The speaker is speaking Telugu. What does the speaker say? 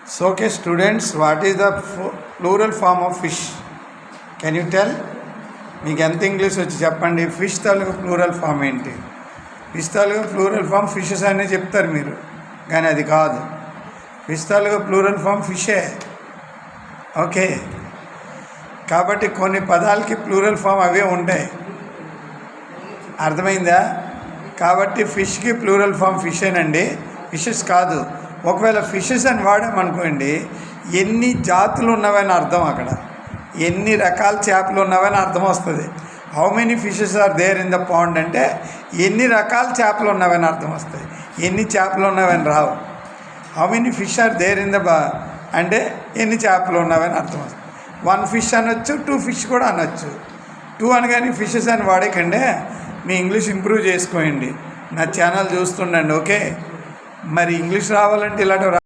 So, okay, students, what is the plural form of fish? Can you tell? మీకు ఎంత ఇంగ్లీష్ వచ్చి చెప్పండి. ఫిష్ తాలూకు ప్లూరల్ ఫామ్ ఏంటి? ఫిష్ తాలూకు ప్లూరల్ ఫామ్ ఫిషెస్ అనే చెప్తారు మీరు, కానీ అది కాదు. ఫిష్ తాలూకు ప్లూరల్ ఫామ్ ఫిషే. ఓకే, కాబట్టి కొన్ని పదాలకి ప్లూరల్ ఫామ్ అవే ఉంటాయి. అర్థమైందా? కాబట్టి ఫిష్కి ప్లూరల్ ఫామ్ ఫిషేనండి, ఫిషెస్ కాదు. ఒకవేళ ఫిషెస్ అని వాడామనుకోండి, ఎన్ని జాతులు ఉన్నవని అర్థం, అక్కడ ఎన్ని రకాల చేపలు ఉన్నవని అర్థం వస్తుంది. How many fishes are there in the pond అంటే ఎన్ని రకాల చేపలు ఉన్నవని అర్థం వస్తాయి, ఎన్ని చేపలు ఉన్నవని రావు. How many fish are there in the అంటే ఎన్ని చేపలు ఉన్నవని అర్థం వస్తుంది. 1 ఫిష్ అనొచ్చు, 2 ఫిష్ కూడా అనొచ్చు. 2 అనగానే ఫిషెస్ అని వాడేకండి, మీ ఇంగ్లీష్ ఇంప్రూవ్ చేసుకోండి. నా ఛానల్ చూస్తుండండి. ఓకే, మరి ఇంగ్లీష్ రావాలంటే ఇలాంటి